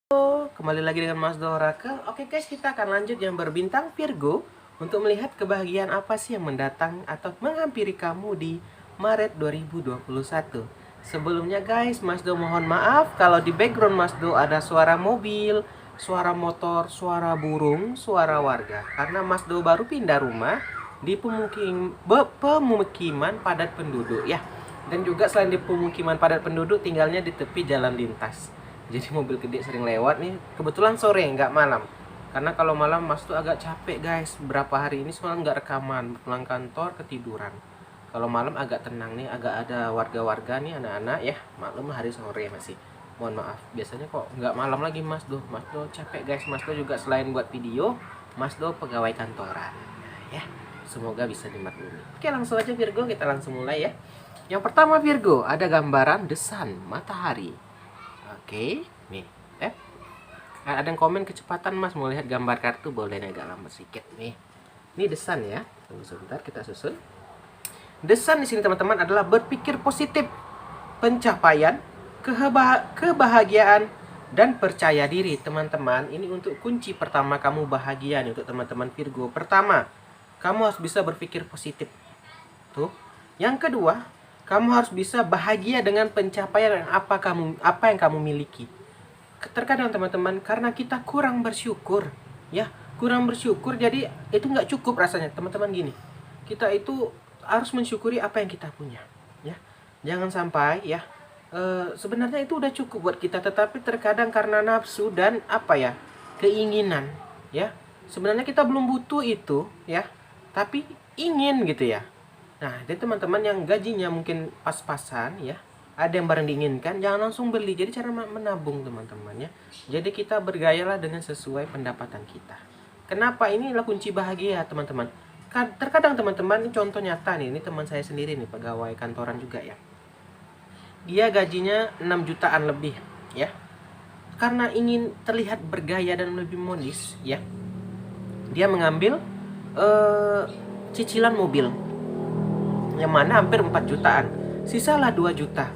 Halo, kembali lagi dengan Mas Doraka. Oke guys, kita akan lanjut yang berbintang Virgo untuk melihat kebahagiaan apa sih yang mendatang atau menghampiri kamu di Maret 2021. Sebelumnya guys, Mas Do mohon maaf kalau di background Mas Do ada suara mobil, suara motor, suara burung, suara warga. Karena Mas Do baru pindah rumah di pemukiman padat penduduk ya. Dan juga selain di pemukiman padat penduduk, tinggalnya di tepi jalan lintas. Jadi mobil gede sering lewat nih. Kebetulan sore nggak malam, karena kalau malam Mas tuh agak capek guys. Berapa hari ini semalam nggak rekaman, pulang kantor ketiduran. Kalau malam agak tenang nih, agak ada warga-warga nih, anak-anak ya. Maklum hari sore masih, mohon maaf. Biasanya kok nggak malam lagi Mas Do. Mas Do capek guys. Mas Do juga selain buat video, Mas Do pegawai kantoran. Nah, ya, semoga bisa dimaklumi. Oke, langsung aja Virgo, kita langsung mulai ya. Yang pertama Virgo, ada gambaran The Sun, matahari. Oke, nih, ada yang komen kecepatan Mas, mau lihat gambar kartu boleh agak lambat sedikit nih. Ini The Sun ya. Tunggu sebentar, kita susun. The Sun di sini teman-teman adalah berpikir positif, pencapaian, kebahagiaan dan percaya diri teman-teman. Ini untuk kunci pertama kamu bahagia nih untuk teman-teman Virgo. Pertama, kamu harus bisa berpikir positif. Tuh. Yang kedua, kamu harus bisa bahagia dengan pencapaian apa yang kamu miliki. Terkadang teman-teman, karena kita kurang bersyukur, ya, kurang bersyukur, jadi itu nggak cukup rasanya teman-teman. Gini, kita itu harus mensyukuri apa yang kita punya, ya. Jangan sampai ya, sebenarnya itu udah cukup buat kita, tetapi terkadang karena nafsu dan keinginan, ya. Sebenarnya kita belum butuh itu, ya, tapi ingin gitu ya. Nah, jadi teman-teman yang gajinya mungkin pas-pasan ya, ada yang barang diinginkan, jangan langsung beli. Jadi cara menabung teman-teman ya. Jadi kita bergayalah dengan sesuai pendapatan kita. Kenapa? Inilah kunci bahagia teman-teman. Terkadang teman-teman, ini contoh nyata nih, ini teman saya sendiri nih, pegawai kantoran juga ya. Dia gajinya 6 jutaan lebih ya. Karena ingin terlihat bergaya dan lebih modis ya, dia mengambil cicilan mobil yang mana hampir 4 jutaan, sisalah 2 juta,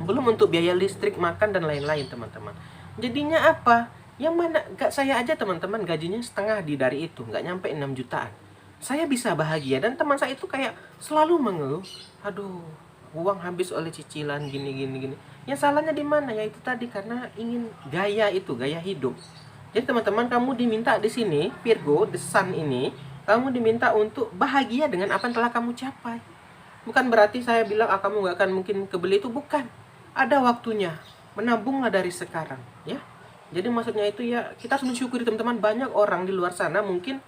belum untuk biaya listrik, makan dan lain-lain teman-teman. Jadinya apa? Yang mana gak saya aja teman-teman gajinya setengah dari itu, nggak nyampe 6 jutaan. Saya bisa bahagia, dan teman saya itu kayak selalu mengeluh, aduh uang habis oleh cicilan gini. Yang salahnya di mana? Ya itu tadi, karena ingin gaya itu, gaya hidup. Jadi teman-teman, kamu diminta di sini Virgo, The Sun ini, kamu diminta untuk bahagia dengan apa yang telah kamu capai. Bukan berarti saya bilang kamu nggak akan mungkin kebeli, itu bukan. Ada waktunya, menabunglah dari sekarang ya. Jadi maksudnya itu ya, kita harus mensyukuri teman-teman. Banyak orang di luar sana mungkin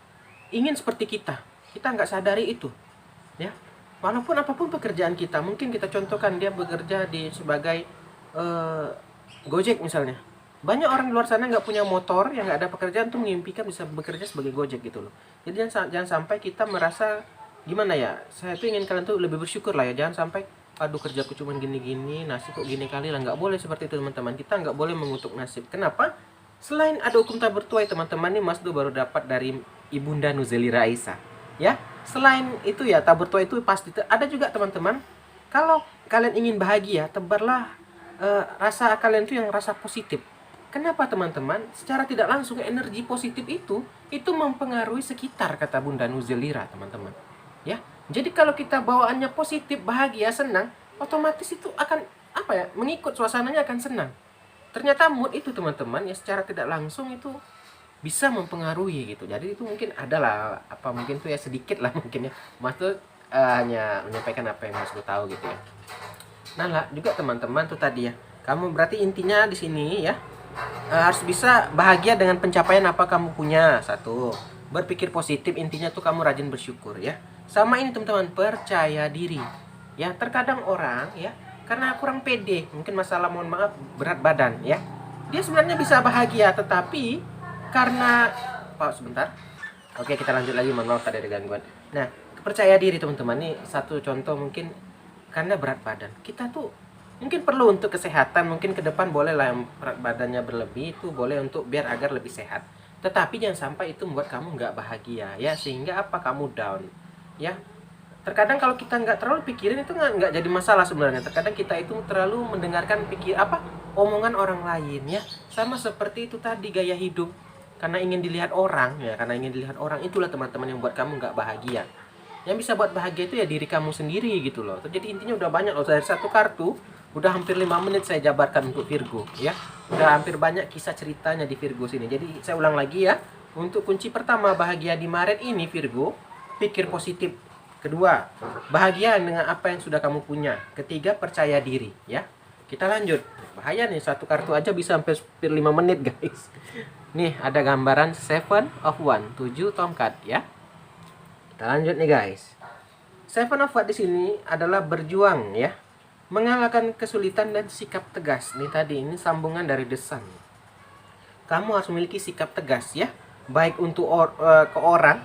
ingin seperti kita nggak sadari itu ya. Walaupun apapun pekerjaan kita, mungkin kita contohkan dia bekerja sebagai Gojek misalnya. Banyak orang di luar sana nggak punya motor, yang nggak ada pekerjaan tuh mengimpikan bisa bekerja sebagai Gojek gitu loh. Jadi jangan sampai kita merasa gimana ya, saya tuh ingin kalian tuh lebih bersyukur lah ya. Jangan sampai aduh kerjaku cuma gini-gini, nasib kok gini kali lah. Nggak boleh seperti itu teman-teman. Kita nggak boleh mengutuk nasib. Kenapa? Selain ada hukum tak bertuai teman-teman, nih Mas tuh baru dapat dari Ibunda Nuzeli Raisa ya. Selain itu ya, tak bertuai itu pasti ada juga teman-teman. Kalau kalian ingin bahagia, tebarlah rasa kalian tuh yang rasa positif. Kenapa teman-teman? Secara tidak langsung energi positif itu mempengaruhi sekitar, kata Bunda Nuzelira teman-teman. Ya. Jadi kalau kita bawaannya positif, bahagia, senang, otomatis itu akan mengikut suasananya akan senang. Ternyata mood itu teman-teman ya, secara tidak langsung itu bisa mempengaruhi gitu. Jadi itu mungkin adalah mungkin tuh ya sedikit lah mungkin ya. Mas tuh hanya menyampaikan apa yang Mas tuh tahu gitu ya. Nah lah juga teman-teman tuh tadi ya. Kamu berarti intinya di sini ya, harus bisa bahagia dengan pencapaian apa kamu punya. Satu, berpikir positif, intinya tuh kamu rajin bersyukur ya. Sama ini teman-teman, percaya diri ya. Terkadang orang ya, karena kurang pede, mungkin masalah, mohon maaf, berat badan ya, dia sebenarnya bisa bahagia, tetapi karena sebentar. Oke, kita lanjut lagi, mohon maaf tadi ada gangguan. Nah, percaya diri teman-teman, nih satu contoh mungkin karena berat badan. Kita tuh mungkin perlu untuk kesehatan, mungkin ke depan boleh lah yang berat badannya berlebih, itu boleh untuk biar agar lebih sehat. Tetapi jangan sampai itu membuat kamu nggak bahagia ya, sehingga kamu down ya. Terkadang kalau kita nggak terlalu pikirin itu nggak jadi masalah sebenarnya. Terkadang kita itu terlalu mendengarkan omongan orang lain ya. Sama seperti itu tadi gaya hidup. Karena ingin dilihat orang ya, karena ingin dilihat orang, itulah teman-teman yang buat kamu nggak bahagia. Yang bisa buat bahagia itu ya diri kamu sendiri gitu loh. Jadi intinya udah banyak loh, dari satu kartu udah hampir 5 menit saya jabarkan untuk Virgo ya. Udah hampir banyak kisah ceritanya di Virgo sini. Jadi saya ulang lagi ya. Untuk kunci pertama bahagia di Maret ini Virgo, pikir positif. Kedua, bahagia dengan apa yang sudah kamu punya. Ketiga, percaya diri ya. Kita lanjut. Bahaya nih, satu kartu aja bisa sampai 5 menit guys. Nih ada gambaran 7 of Wands, 7 tongkat ya. Kita lanjut nih guys. 7 of Wands di sini adalah berjuang ya. Mengalahkan kesulitan dan sikap tegas. Nih tadi ini sambungan dari The Sun. Kamu harus memiliki sikap tegas ya. Baik untuk ke orang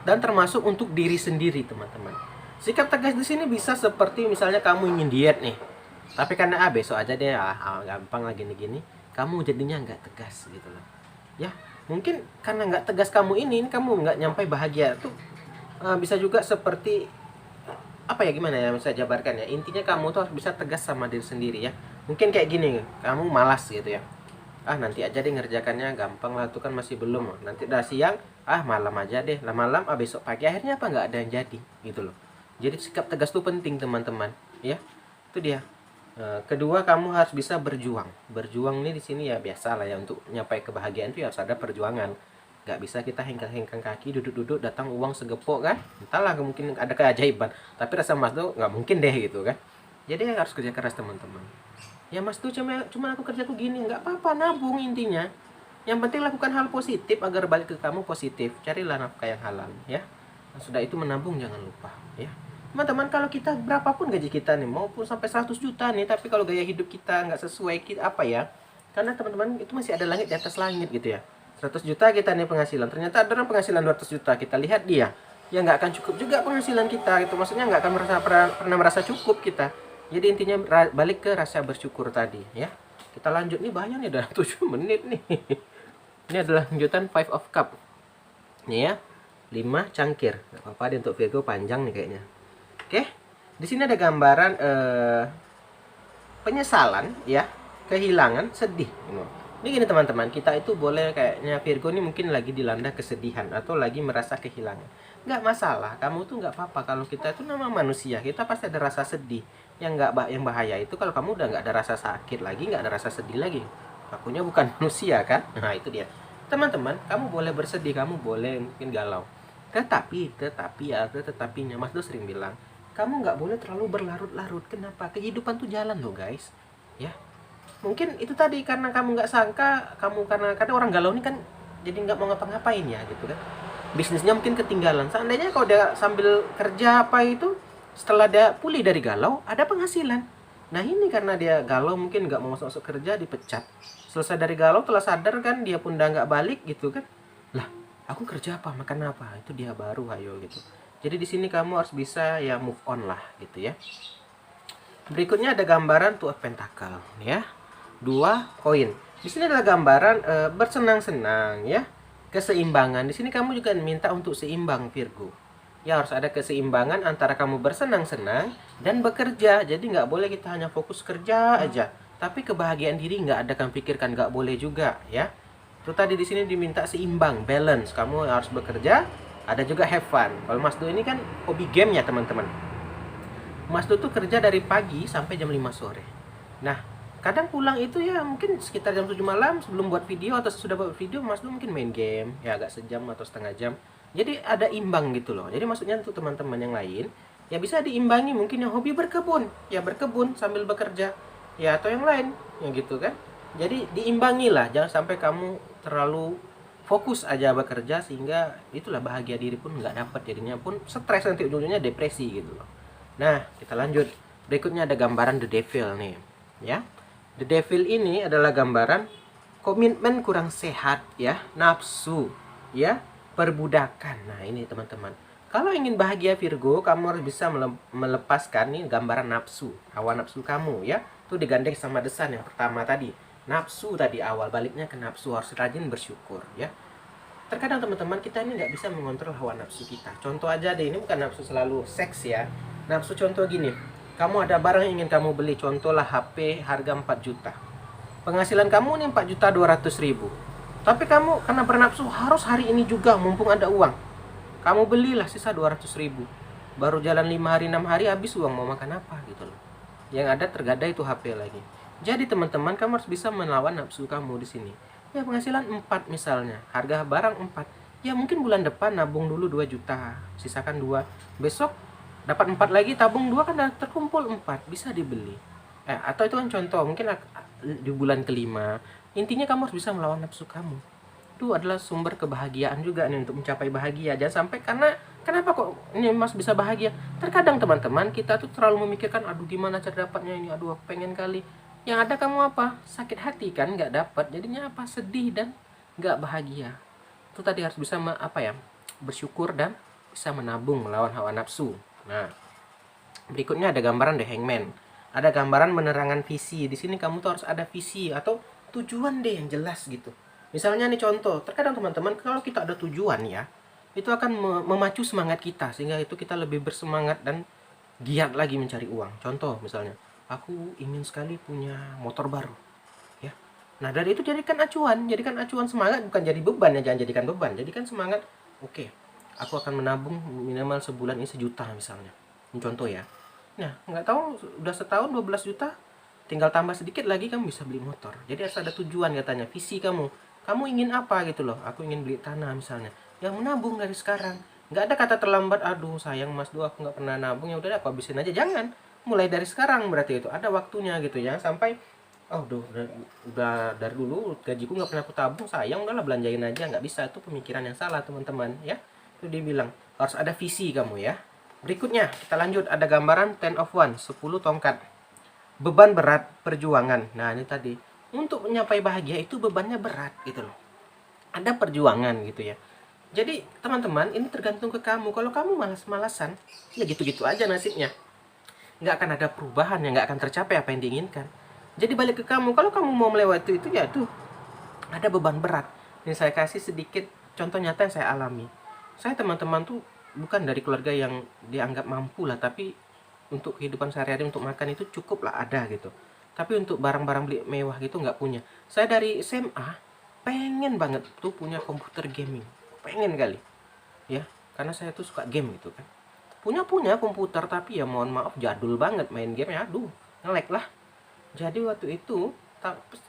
dan termasuk untuk diri sendiri, teman-teman. Sikap tegas di sini bisa seperti misalnya kamu ingin diet nih. Tapi karena besok aja deh, gampang lagi gini, kamu jadinya nggak tegas gitu loh. Ya, mungkin karena nggak tegas kamu ini kamu nggak nyampe bahagia tuh. Bisa juga seperti apa ya, gimana ya, bisa jabarkan ya. Intinya kamu tuh harus bisa tegas sama diri sendiri ya. Mungkin kayak gini, kamu malas gitu ya. Nanti aja deh ngerjakannya, gampang lah, itu kan masih belum. Nanti udah siang, malam aja deh, malam, besok pagi, akhirnya apa, nggak ada yang jadi gitu loh. Jadi sikap tegas itu penting teman-teman ya. Itu dia. Kedua, kamu harus bisa berjuang. Berjuang nih di sini ya biasa lah ya, untuk nyampai kebahagiaan itu ya harus ada perjuangan. Nggak bisa kita hengkang-hengkang kaki, duduk-duduk, datang uang segepok kan. Entahlah, mungkin ada keajaiban, tapi rasa Mas tuh nggak mungkin deh gitu kan. Jadi harus kerja keras teman-teman. Ya Mas tuh cuma aku kerjaku gini, nggak apa-apa, nabung intinya. Yang penting lakukan hal positif agar balik ke kamu positif. Carilah nafkah yang halal ya. Sudah itu menabung jangan lupa ya. Teman-teman, kalau kita berapapun gaji kita nih, maupun sampai 100 juta nih, tapi kalau gaya hidup kita nggak sesuai, kita apa ya? Karena teman-teman itu masih ada langit di atas langit gitu ya. 100 juta kita nih penghasilan, ternyata ada orang penghasilan 200 juta, kita lihat dia, ya nggak akan cukup juga penghasilan kita gitu. Maksudnya nggak akan pernah merasa cukup kita. Jadi intinya balik ke rasa bersyukur tadi ya. Kita lanjut nih, bahaya nih, udah 7 menit nih. Ini adalah lanjutan 5 of Cup. Nih ya, 5 cangkir. Gak apa-apa deh, untuk Virgo panjang nih kayaknya. Oke, di sini ada gambaran penyesalan ya, kehilangan, sedih. Ini gini teman-teman, kita itu boleh kayaknya Virgo ini mungkin lagi dilanda kesedihan atau lagi merasa kehilangan. Nggak masalah, kamu tuh nggak apa-apa. Kalau kita itu nama manusia, kita pasti ada rasa sedih. Yang bahaya itu kalau kamu udah nggak ada rasa sakit lagi, nggak ada rasa sedih lagi. Akunya bukan manusia kan? Nah itu dia. Teman-teman, kamu boleh bersedih, kamu boleh mungkin galau. Tetapinya Mas tuh sering bilang, kamu nggak boleh terlalu berlarut-larut. Kenapa? Kehidupan tuh jalan loh guys. Ya, mungkin itu tadi karena kamu nggak sangka, karena orang galau ini kan jadi nggak mau ngapa-ngapain ya gitu kan. Bisnisnya mungkin ketinggalan. Seandainya kalau dia sambil kerja apa itu, setelah dia pulih dari galau, ada penghasilan. Nah ini karena dia galau, mungkin nggak mau masuk kerja, dipecat. Selesai dari galau, telah sadar kan, dia pun udah nggak balik gitu kan. Lah, aku kerja apa, makan apa, itu dia baru ayo gitu. Jadi di sini kamu harus bisa ya move on lah gitu ya. Berikutnya ada gambaran Two of Pentacle ya. 2 koin. Di sini adalah gambaran bersenang-senang ya. Keseimbangan. Di sini kamu juga minta untuk seimbang Virgo. Ya harus ada keseimbangan antara kamu bersenang-senang dan bekerja. Jadi nggak boleh kita hanya fokus kerja aja. Tapi kebahagiaan diri nggak ada kamu pikirkan, nggak boleh juga ya. Itu tadi di sini diminta seimbang, balance. Kamu harus bekerja, ada juga have fun. Kalau Mas Do ini kan hobi game ya teman-teman. Mas Do tuh kerja dari pagi sampai jam 5 sore. Nah, kadang pulang itu ya mungkin sekitar jam 7 malam sebelum buat video, atau sudah buat video Mas Do mungkin main game ya agak sejam atau setengah jam. Jadi ada imbang gitu loh. Jadi maksudnya untuk teman-teman yang lain ya bisa diimbangi, mungkin yang hobi berkebun ya berkebun sambil bekerja ya, atau yang lain ya gitu kan. Jadi diimbangi lah, jangan sampai kamu terlalu fokus aja bekerja sehingga itulah bahagia diri pun nggak dapat, jadinya pun stres, nanti ujungnya depresi gitu loh. Nah kita lanjut, berikutnya ada gambaran The Devil nih ya. The Devil ini adalah gambaran komitmen kurang sehat ya, nafsu ya, perbudakan. Nah ini teman-teman, kalau ingin bahagia Virgo, kamu harus bisa melepaskan nih gambaran nafsu, hawa nafsu kamu ya. Itu digandeng sama The Sun yang pertama tadi. Nafsu tadi awal, baliknya ke nafsu, harus rajin bersyukur ya. terkadang teman-teman kita ini nggak bisa mengontrol hawa nafsu kita. Contoh aja deh, ini bukan nafsu selalu seks ya. Nafsu contoh gini, kamu ada barang yang ingin kamu beli, contohlah HP harga 4 juta. Penghasilan kamu nih 4.200.000. Tapi kamu karena bernafsu harus hari ini juga mumpung ada uang. Kamu belilah sisa 200.000. Baru jalan 5 hari 6 hari habis uang, mau makan apa gitu loh. Yang ada tergadai itu HP lagi. Jadi teman-teman, kamu harus bisa melawan nafsu kamu di sini. Ya penghasilan 4 misalnya, harga barang 4. Ya mungkin bulan depan nabung dulu 2 juta, sisakan 2. Besok dapat 4 lagi, tabung 2 kan udah terkumpul 4, bisa dibeli. Atau itu kan contoh, mungkin di bulan kelima. Intinya kamu harus bisa melawan nafsu kamu. Itu adalah sumber kebahagiaan juga nih untuk mencapai bahagia. Jangan sampai karena kenapa kok ini Mas bisa bahagia? Terkadang teman-teman kita tuh terlalu memikirkan, aduh gimana cara dapatnya ini, aduh aku pengen kali. Yang ada kamu apa? Sakit hati kan, nggak dapat. Jadinya apa? Sedih dan nggak bahagia. Itu tadi harus bisa bersyukur dan bisa menabung melawan hawa nafsu. Nah, berikutnya ada gambaran The Hangman. Ada gambaran menerangan visi. Di sini kamu tuh harus ada visi atau tujuan deh yang jelas gitu. Misalnya nih contoh, terkadang teman-teman kalau kita ada tujuan ya, itu akan memacu semangat kita sehingga itu kita lebih bersemangat dan giat lagi mencari uang. Contoh misalnya, aku ingin sekali punya motor baru ya. Nah dari itu jadikan acuan semangat, bukan jadi beban ya. Jangan jadikan beban, jadikan semangat. Oke, aku akan menabung minimal sebulan ini 1 juta misalnya, ini contoh ya. Nah nggak tahu udah setahun 12 juta, tinggal tambah sedikit lagi kamu bisa beli motor. Jadi harus ada tujuan katanya, visi kamu ingin apa gitu loh. Aku ingin beli tanah misalnya, yang menabung dari sekarang. Nggak ada kata terlambat, aduh sayang Mas Do aku nggak pernah nabung, ya udah aku habisin aja. Jangan, mulai dari sekarang, berarti itu ada waktunya gitu ya. Sampai udah dari dulu gajiku nggak pernah aku tabung, sayang udahlah belanjain aja. Nggak bisa, itu pemikiran yang salah teman-teman ya. Itu dibilang harus ada visi kamu ya. Berikutnya kita lanjut, ada gambaran 10 of Wands, 10 tongkat. Beban berat perjuangan. Nah ini tadi, untuk mencapai bahagia itu bebannya berat gitu loh, ada perjuangan gitu ya. Jadi teman-teman, ini tergantung ke kamu. Kalau kamu malas-malasan, ya gitu-gitu aja nasibnya, nggak akan ada perubahan, yang nggak akan tercapai apa yang diinginkan. Jadi balik ke kamu. Kalau kamu mau melewati itu, ya tuh ada beban berat. Ini saya kasih sedikit contoh nyata yang saya alami. Saya teman-teman tuh bukan dari keluarga yang dianggap mampu lah, tapi untuk kehidupan sehari-hari, untuk makan itu cukup lah ada gitu. Tapi untuk barang-barang beli mewah gitu nggak punya. Saya dari SMA pengen banget tuh punya komputer gaming, pengen kali ya, karena saya tuh suka game gitu kan. Punya komputer, tapi ya mohon maaf jadul banget, main game ya aduh nge-lag lah. Jadi waktu itu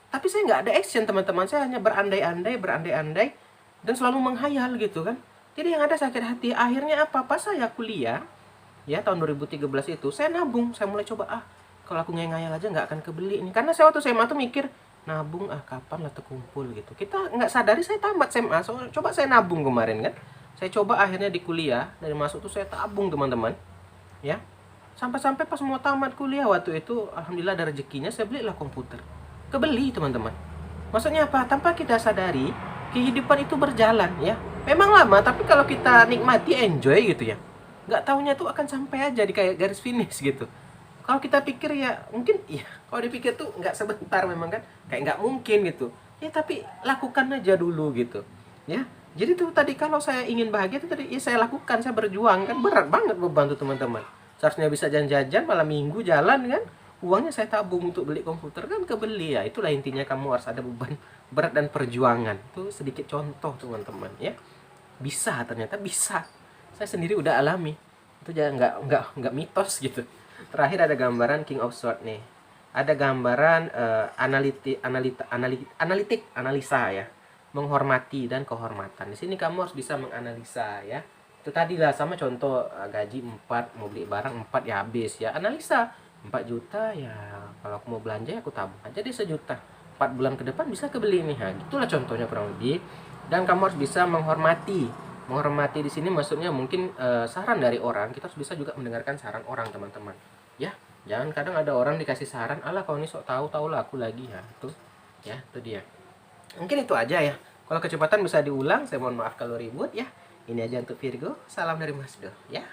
tapi saya nggak ada action teman-teman, saya hanya berandai-andai dan selalu menghayal gitu kan. Jadi yang ada sakit hati. Akhirnya apa, pas saya kuliah ya tahun 2013 itu, saya nabung, saya mulai coba, kalau aku ngayal aja nggak akan kebeli ini. Karena saya waktu SMA tuh mikir, nabung kapan lah terkumpul gitu. Kita nggak sadari saya tamat SMA, so, coba saya nabung kemarin kan. Saya coba akhirnya di kuliah, dari masuk tuh saya tabung teman-teman ya. Sampai-sampai pas mau tamat kuliah waktu itu, alhamdulillah ada rezekinya, saya belilah komputer. Kebeli teman-teman. Maksudnya apa? Tanpa kita sadari, kehidupan itu berjalan ya. Memang lama, tapi kalau kita nikmati, enjoy gitu ya, nggak taunya tuh akan sampai aja di kayak garis finish gitu. Kalau kita pikir ya mungkin ya, kalau dipikir tuh nggak sebentar memang kan, kayak nggak mungkin gitu ya. Tapi lakukan aja dulu gitu ya. Jadi tuh tadi, kalau saya ingin bahagia itu tadi ya, saya lakukan, saya berjuang kan. Berat banget beban tuh teman-teman. Seharusnya bisa jajan-jajan malam minggu jalan kan, uangnya saya tabung untuk beli komputer kan, kebeli ya. Itulah intinya, kamu harus ada beban berat dan perjuangan. Itu sedikit contoh teman-teman ya. Bisa, ternyata bisa. Saya sendiri udah alami. Itu jangan, nggak mitos gitu. Terakhir ada gambaran King of Swords nih. Ada gambaran analisa ya. Menghormati dan kehormatan. Di sini kamu harus bisa menganalisa ya. Itu tadi lah, sama contoh gaji 4, mau beli barang 4 ya habis ya. Analisa 4 juta ya, kalau aku mau belanja ya aku tabung aja deh 1 juta. 4 bulan ke depan bisa kebeli nih. Nah, gitulah contohnya kurang lebih. Dan kamu harus bisa menghormati. Menghormati di sini maksudnya mungkin saran dari orang, kita harus bisa juga mendengarkan saran orang teman-teman ya. Jangan kadang ada orang dikasih saran, alah kau ini sok tahu lah aku lagi ya. Itu dia. Mungkin itu aja ya. Kalau kecepatan bisa diulang, saya mohon maaf kalau ribut ya. Ini aja untuk Virgo. Salam dari Mas Do ya.